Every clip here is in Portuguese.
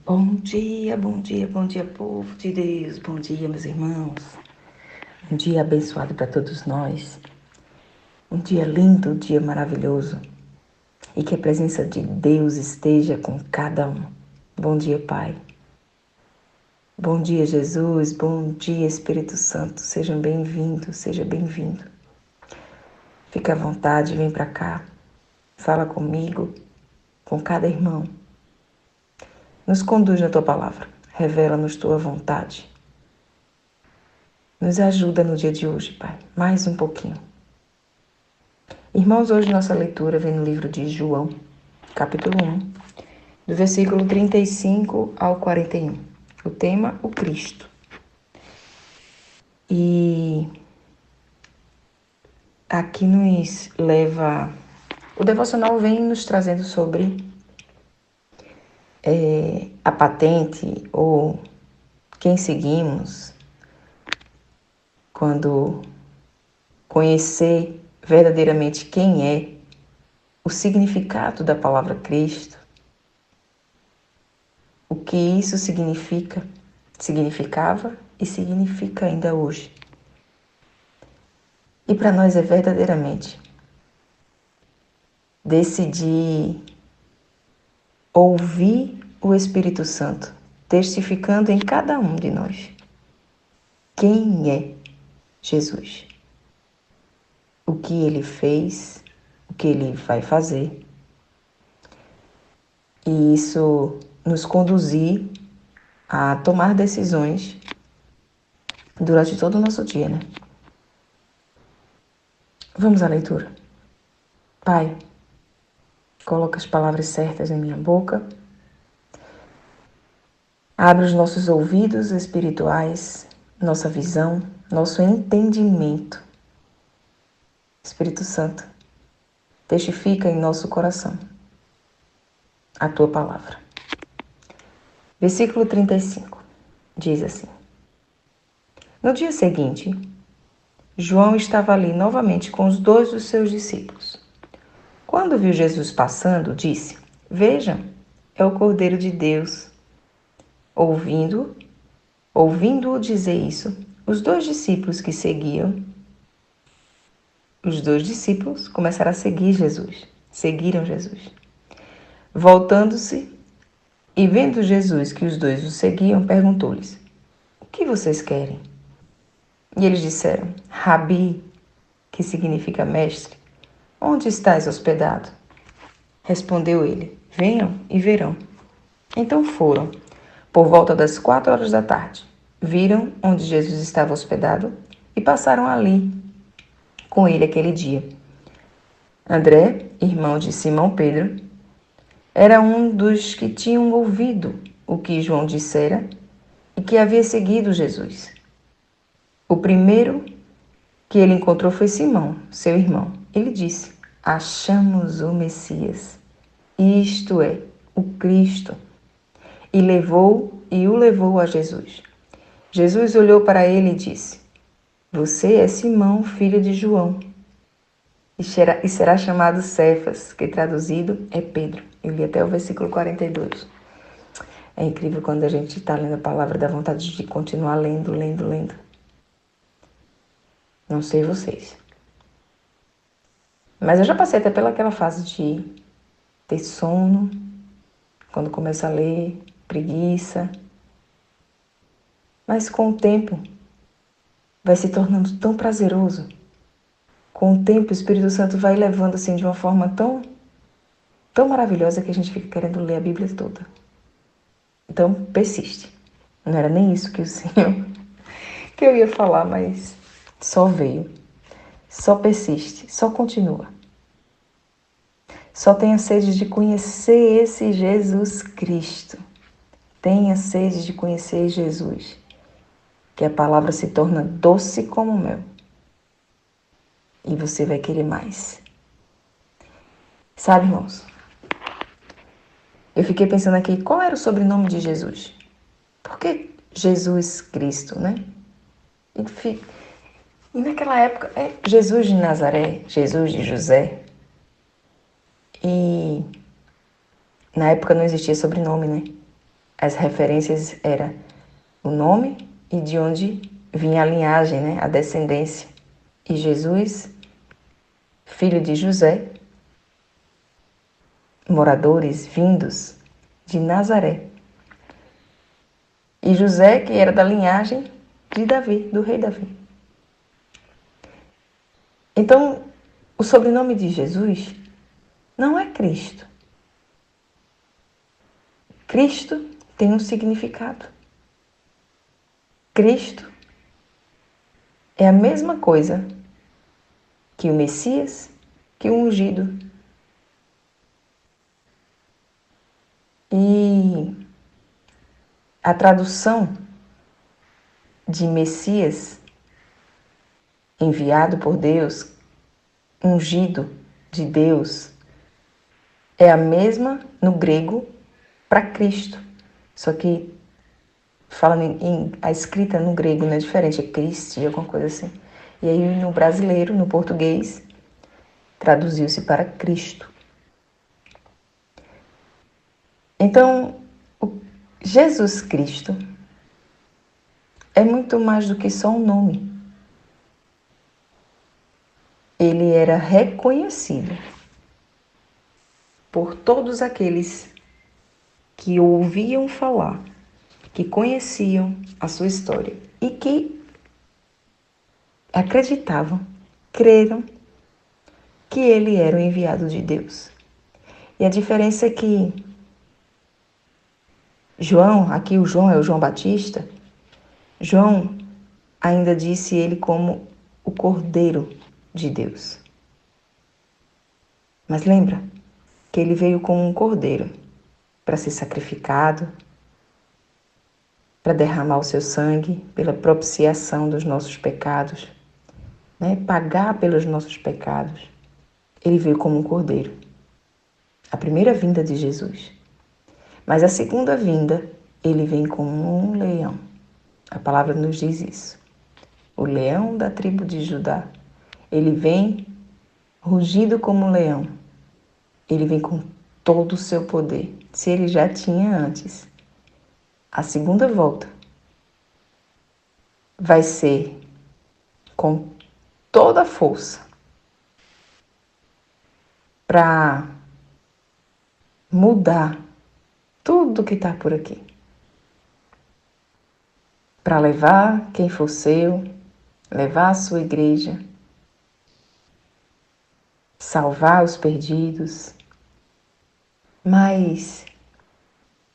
Bom dia, bom dia, bom dia, povo de Deus. Bom dia, meus irmãos. Um dia abençoado para todos nós. Um dia lindo, um dia maravilhoso. E que a presença de Deus esteja com cada um. Bom dia, Pai. Bom dia, Jesus. Bom dia, Espírito Santo. Sejam bem-vindos, seja bem-vindo. Fica à vontade, vem para cá. Fala comigo, com cada irmão. Nos conduz na tua palavra. Revela-nos tua vontade. Nos ajuda no dia de hoje, Pai, mais um pouquinho. Irmãos, hoje nossa leitura vem no livro de João, capítulo 1, do versículo 35 ao 41. O tema, o Cristo. E aqui nos leva... O devocional vem nos trazendo sobre a patente ou quem seguimos quando conhecer verdadeiramente quem é, o significado da palavra Cristo, o que isso significava e significa ainda hoje. E para nós é verdadeiramente decidir ouvir o Espírito Santo testificando em cada um de nós quem é Jesus, o que ele fez, o que ele vai fazer. E isso nos conduzir a tomar decisões durante todo o nosso dia, né? Vamos à leitura. Pai, coloca as palavras certas em minha boca. Abre os nossos ouvidos espirituais, nossa visão, nosso entendimento. Espírito Santo, testifica em nosso coração a tua palavra. Versículo 35 diz assim: No dia seguinte, João estava ali novamente com os dois dos seus discípulos. Quando viu Jesus passando, disse: Vejam, é o Cordeiro de Deus. Ouvindo-o dizer isso, os dois discípulos começaram a seguir Jesus, seguiram Jesus. Voltando-se e vendo Jesus que os dois o seguiam, perguntou-lhes: O que vocês querem? E eles disseram: Rabi, que significa mestre, onde estás hospedado? Respondeu ele: Venham e verão. Então foram. Por volta das 4 horas da tarde, viram onde Jesus estava hospedado e passaram ali com ele aquele dia. André, irmão de Simão Pedro, era um dos que tinham ouvido o que João dissera e que havia seguido Jesus. O primeiro que ele encontrou foi Simão, seu irmão. Ele disse: Achamos o Messias, isto é, o Cristo. E o levou a Jesus. Jesus olhou para ele e disse: Você é Simão, filho de João, e será chamado Cefas, que traduzido é Pedro. Eu li até o versículo 42. É incrível quando a gente está lendo a palavra, dá vontade de continuar lendo. Não sei vocês. Mas eu já passei até pelaquela fase de ter sono, quando começa a ler, preguiça. Mas com o tempo, vai se tornando tão prazeroso. Com o tempo, o Espírito Santo vai levando assim de uma forma tão maravilhosa que a gente fica querendo ler a Bíblia toda. Então, persiste. Não era nem isso que o Senhor que eu ia falar, mas só veio. Só persiste, só continua. Só tenha sede de conhecer esse Jesus Cristo. Tenha sede de conhecer Jesus, que a palavra se torna doce como mel. E você vai querer mais. Sabe, irmãos? Eu fiquei pensando aqui, qual era o sobrenome de Jesus? Por que Jesus Cristo, né? E naquela época, Jesus de Nazaré, Jesus de José. E na época não existia sobrenome, né? As referências eram o nome e de onde vinha a linhagem, né? A descendência. E Jesus, filho de José, moradores vindos de Nazaré. E José, que era da linhagem de Davi, do rei Davi. Então, o sobrenome de Jesus não é Cristo. Cristo tem um significado. Cristo é a mesma coisa que o Messias, que o ungido. E a tradução de Messias, enviado por Deus, ungido de Deus, é a mesma no grego para Cristo. Só que a escrita no grego não é diferente, é Cristi, alguma coisa assim. E aí no brasileiro, no português, traduziu-se para Cristo. Então, Jesus Cristo é muito mais do que só um nome. Ele era reconhecido por todos aqueles que ouviam falar, que conheciam a sua história e que acreditavam, creram que ele era o enviado de Deus. E a diferença é que João, aqui o João é o João Batista, João ainda disse ele como o Cordeiro de Deus. Mas lembra que ele veio como um cordeiro para ser sacrificado, para derramar o seu sangue pela propiciação dos nossos pecados, né? Pagar pelos nossos pecados. Ele veio como um cordeiro. A primeira vinda de Jesus. Mas a segunda vinda, ele vem como um leão. A palavra nos diz isso. O leão da tribo de Judá. Ele vem rugido como um leão. Ele vem com todo o seu poder. Se ele já tinha antes. A segunda volta vai ser com toda a força para mudar tudo que está por aqui. Para levar quem for seu, levar a sua igreja, salvar os perdidos. Mas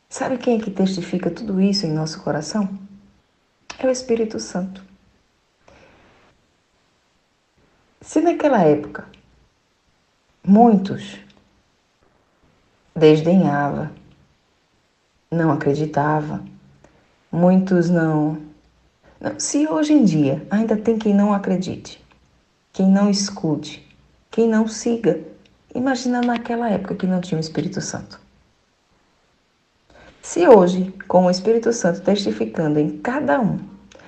sabe quem é que testifica tudo isso em nosso coração? É o Espírito Santo. Se naquela época muitos desdenhavam, não acreditavam, muitos não. Se hoje em dia ainda tem quem não acredite, quem não escute, quem não siga, imagina naquela época que não tinha o Espírito Santo. Se hoje, com o Espírito Santo testificando em cada um,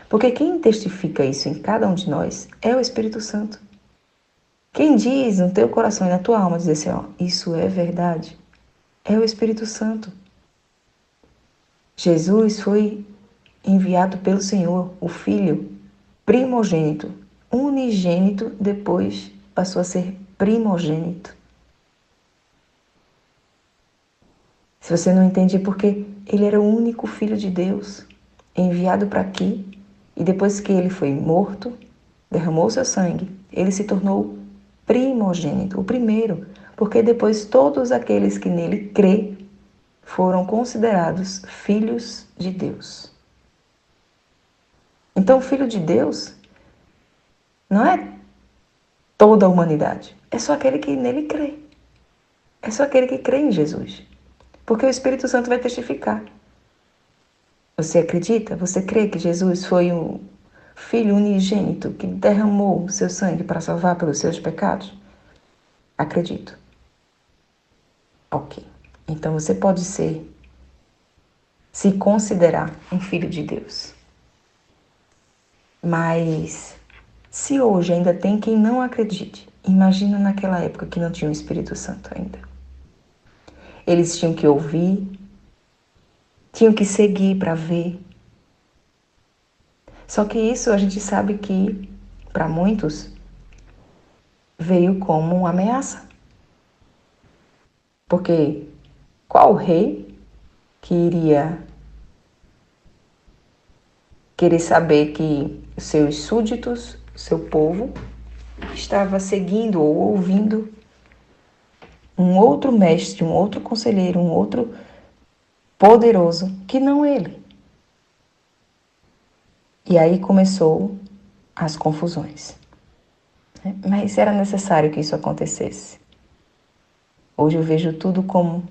porque quem testifica isso em cada um de nós é o Espírito Santo. Quem diz no teu coração e na tua alma, diz assim, ó, isso é verdade, é o Espírito Santo. Jesus foi enviado pelo Senhor, o Filho primogênito, unigênito, depois passou a ser primogênito. Se você não entende, é porque ele era o único Filho de Deus, enviado para aqui, e depois que ele foi morto, derramou seu sangue, ele se tornou primogênito, o primeiro, porque depois todos aqueles que nele crê foram considerados filhos de Deus. Então, o Filho de Deus não é toda a humanidade, é só aquele que nele crê. É só aquele que crê em Jesus. Porque o Espírito Santo vai testificar. Você acredita? Você crê que Jesus foi o Filho unigênito que derramou o seu sangue para salvar pelos seus pecados? Acredito. Ok. Então você pode se considerar um filho de Deus. Mas se hoje ainda tem quem não acredite, imagina naquela época que não tinha o Espírito Santo ainda. Eles tinham que ouvir, Tinham que seguir para ver. Só que isso a gente sabe que, para muitos, veio como uma ameaça. Porque qual rei que iria querer saber que os seus súditos, seu povo, estava seguindo ou ouvindo um outro mestre, um outro conselheiro, um outro poderoso que não ele? E aí começou as confusões. Mas era necessário que isso acontecesse. Hoje eu vejo tudo como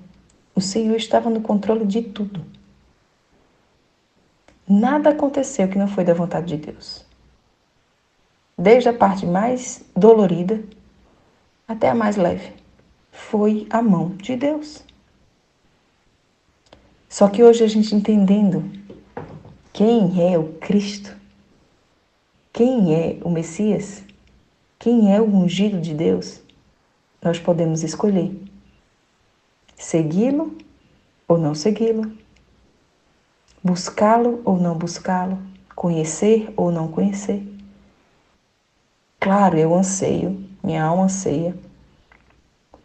o Senhor estava no controle de tudo. Nada aconteceu que não foi da vontade de Deus. Desde a parte mais dolorida até a mais leve. Foi a mão de Deus. Só que hoje a gente entendendo quem é o Cristo, quem é o Messias, quem é o ungido de Deus, nós podemos escolher segui-lo ou não segui-lo, buscá-lo ou não buscá-lo, conhecer ou não conhecer. Claro, eu anseio, minha alma anseia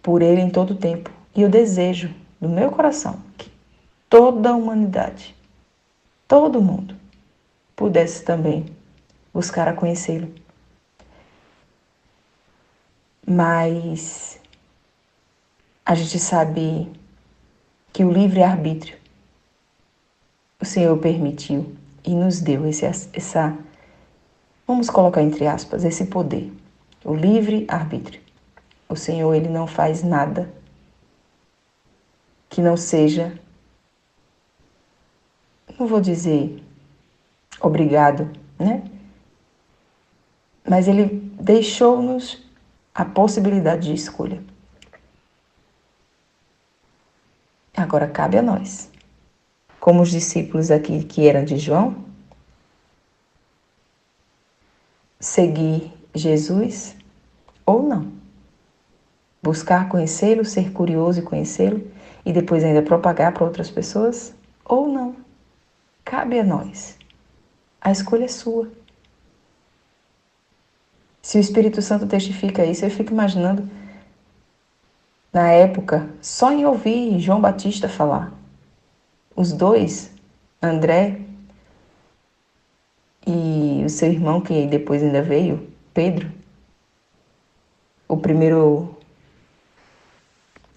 por ele em todo o tempo. E eu desejo, do meu coração, que toda a humanidade, todo mundo, pudesse também buscar a conhecê-lo. Mas a gente sabe que o livre-arbítrio o Senhor permitiu e nos deu vamos colocar entre aspas, esse poder, o livre-arbítrio. O Senhor, ele não faz nada que não seja, não vou dizer obrigado, né? Mas ele deixou-nos a possibilidade de escolha. Agora cabe a nós, como os discípulos aqui que eram de João, seguir Jesus ou não. Buscar conhecê-lo, ser curioso e conhecê-lo e depois ainda propagar para outras pessoas ou não. Cabe a nós. A escolha é sua. Se o Espírito Santo testifica isso, eu fico imaginando, na época, só em ouvir João Batista falar. Os dois, André e o seu irmão, que depois ainda veio, Pedro, o primeiro,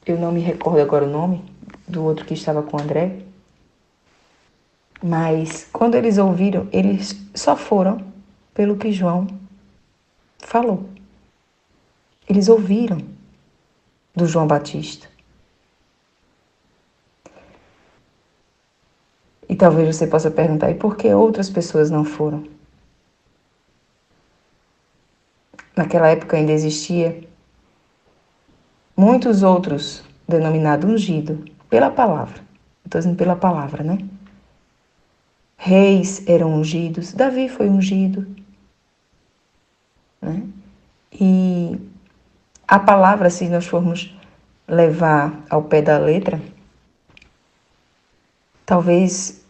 eu não me recordo agora o nome, do outro que estava com André, mas quando eles ouviram, eles só foram pelo que João falou. Eles ouviram do João Batista. E talvez você possa perguntar, e por que outras pessoas não foram? Naquela época ainda existia muitos outros denominados ungido pela palavra. Estou dizendo pela palavra, né? Reis eram ungidos, Davi foi ungido, né? E a palavra, se nós formos levar ao pé da letra, talvez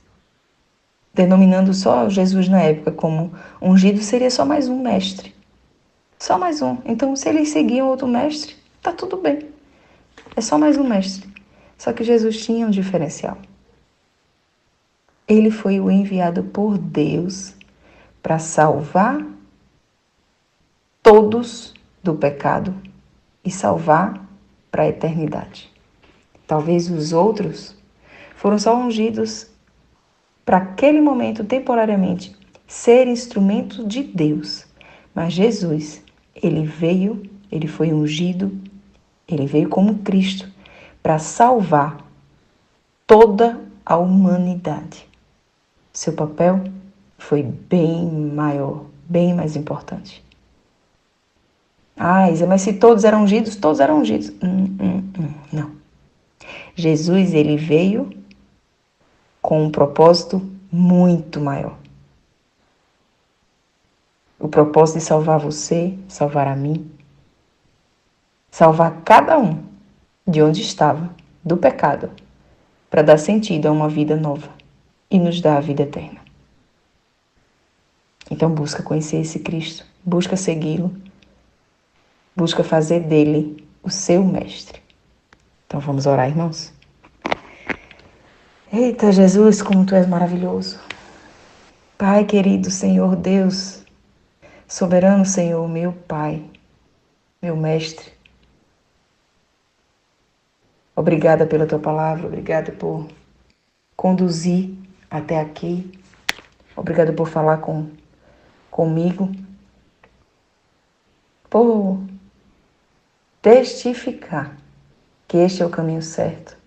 denominando só Jesus na época como ungido, seria só mais um mestre. Só mais um. Então, se eles seguiam outro mestre, tá tudo bem. É só mais um mestre. Só que Jesus tinha um diferencial. Ele foi o enviado por Deus para salvar todos do pecado e salvar para a eternidade. Talvez os outros foram só ungidos para aquele momento, temporariamente, ser instrumento de Deus. Mas Jesus, ele foi ungido, ele veio como Cristo para salvar toda a humanidade. Seu papel foi bem maior, bem mais importante. Ah, Isa, mas se todos eram ungidos, todos eram ungidos. Não. Jesus, ele veio com um propósito muito maior. O propósito de salvar você, salvar a mim, salvar cada um de onde estava, do pecado, para dar sentido a uma vida nova. e nos dá a vida eterna. Então busca conhecer esse Cristo, busca segui-lo, busca fazer dele o seu mestre. Então vamos orar, irmãos? Eita Jesus, como Tu és maravilhoso. Pai querido, Senhor Deus, soberano Senhor, meu Pai, meu mestre. Obrigada pela Tua palavra, obrigada por conduzir até aqui. Obrigada por falar comigo, por testificar que este é o caminho certo.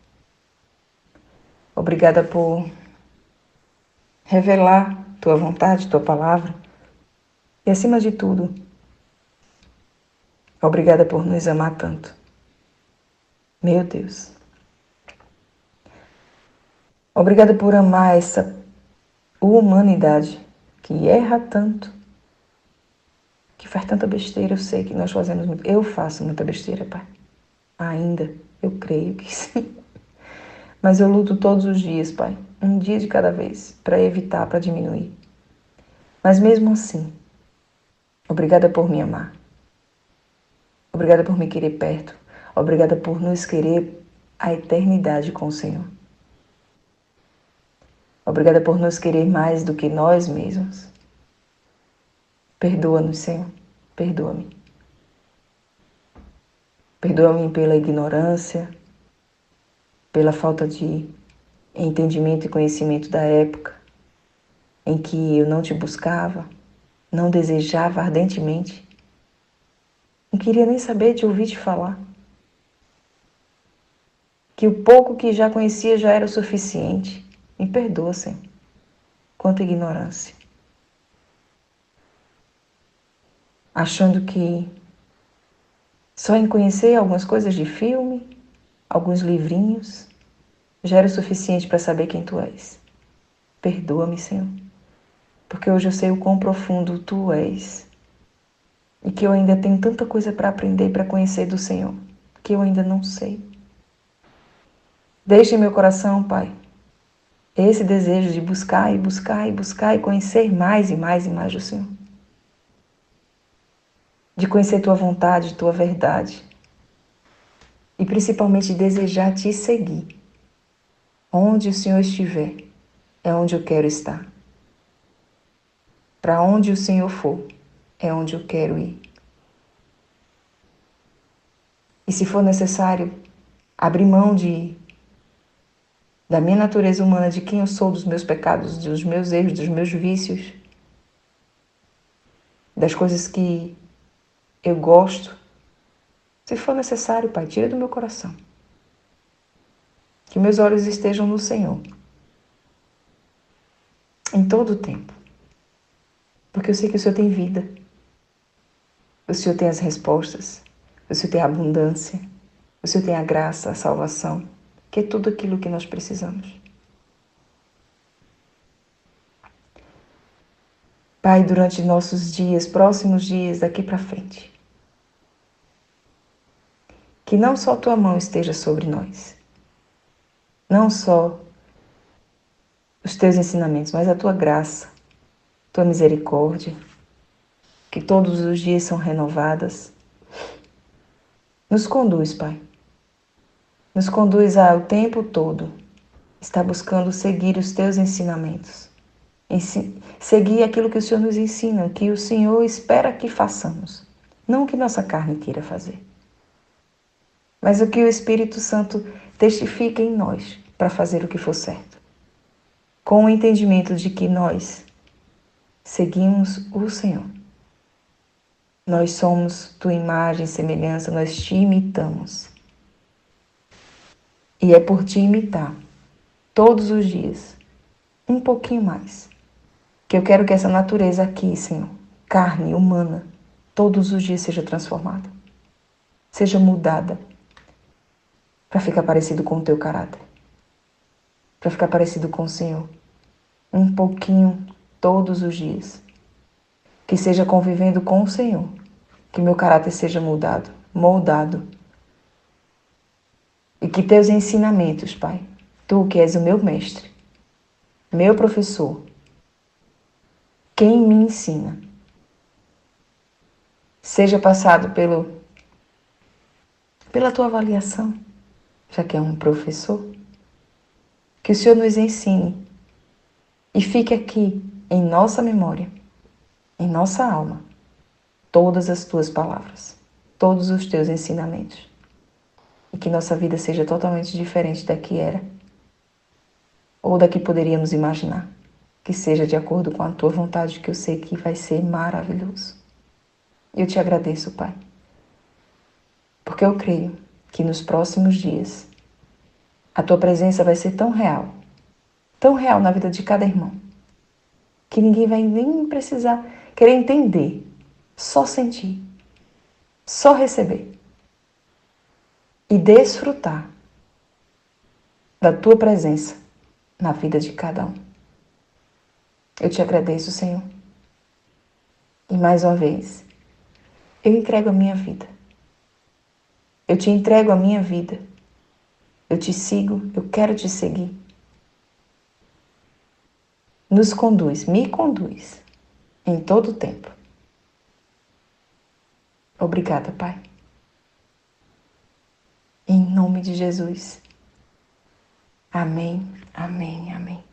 Obrigada por revelar Tua vontade, Tua palavra. E acima de tudo, obrigada por nos amar tanto. Meu Deus. Obrigada por amar essa humanidade que erra tanto, que faz tanta besteira. Eu sei que nós fazemos muito. Eu faço muita besteira, Pai. Ainda. Eu creio que sim. Mas eu luto todos os dias, Pai. Um dia de cada vez, para evitar, para diminuir. Mas mesmo assim, obrigada por me amar. Obrigada por me querer perto. Obrigada por nos querer a eternidade com o Senhor. Obrigada por nos querer mais do que nós mesmos. Perdoa-nos, Senhor. Perdoa-me. Perdoa-me pela ignorância, pela falta de entendimento e conhecimento da época em que eu não te buscava, não desejava ardentemente, não queria nem saber de ouvir te falar. Que o pouco que já conhecia já era o suficiente. Me perdoa, Senhor. Quanta ignorância. Achando que só em conhecer algumas coisas de filme, alguns livrinhos, já era o suficiente para saber quem Tu és. Perdoa-me, Senhor, porque hoje eu sei o quão profundo Tu és e que eu ainda tenho tanta coisa para aprender e para conhecer do Senhor, que eu ainda não sei. Deixe em meu coração, Pai, esse desejo de buscar e buscar e buscar e conhecer mais e mais e mais do Senhor. De conhecer Tua vontade, Tua verdade. E principalmente desejar Te seguir. Onde o Senhor estiver, é onde eu quero estar. Para onde o Senhor for, é onde eu quero ir. E se for necessário, abrir mão da minha natureza humana, de quem eu sou, dos meus pecados, dos meus erros, dos meus vícios, das coisas que eu gosto. Se for necessário, Pai, tira do meu coração. Que meus olhos estejam no Senhor. Em todo o tempo. Porque eu sei que o Senhor tem vida. O Senhor tem as respostas. O Senhor tem a abundância. O Senhor tem a graça, a salvação. Que é tudo aquilo que nós precisamos. Pai, durante nossos dias, próximos dias, daqui para frente. Que não só Tua mão esteja sobre nós. Não só os Teus ensinamentos, mas a Tua graça, Tua misericórdia, que todos os dias são renovadas. Nos conduz, Pai. Nos conduz o tempo todo. Está buscando seguir os Teus ensinamentos. Seguir aquilo que o Senhor nos ensina, que o Senhor espera que façamos. Não o que nossa carne queira fazer. Mas o que o Espírito Santo testifica em nós para fazer o que for certo. Com o entendimento de que nós seguimos o Senhor. Nós somos Tua imagem e semelhança, nós Te imitamos. E é por Te imitar, todos os dias, um pouquinho mais, que eu quero que essa natureza aqui, Senhor, carne humana, todos os dias seja transformada, seja mudada, para ficar parecido com o Teu caráter, para ficar parecido com o Senhor, um pouquinho todos os dias, que seja convivendo com o Senhor, que meu caráter seja mudado, moldado, e que Teus ensinamentos, Pai, Tu que és o meu mestre, meu professor, quem me ensina, seja passado pela tua avaliação, já que é um professor, que o Senhor nos ensine e fique aqui em nossa memória, em nossa alma, todas as tuas palavras, todos os teus ensinamentos, e que nossa vida seja totalmente diferente da que era ou da que poderíamos imaginar, que seja de acordo com a tua vontade, que eu sei que vai ser maravilhoso. Eu te agradeço, Pai, porque eu creio que nos próximos dias a tua presença vai ser tão real na vida de cada irmão, que ninguém vai nem precisar querer entender, só sentir, só receber e desfrutar da tua presença na vida de cada um. Eu te agradeço, Senhor, e mais uma vez, eu entrego a minha vida. Eu te entrego a minha vida. Eu te sigo, eu quero te seguir. Nos conduz, me conduz em todo o tempo. Obrigada, Pai. Em nome de Jesus. Amém, amém, amém.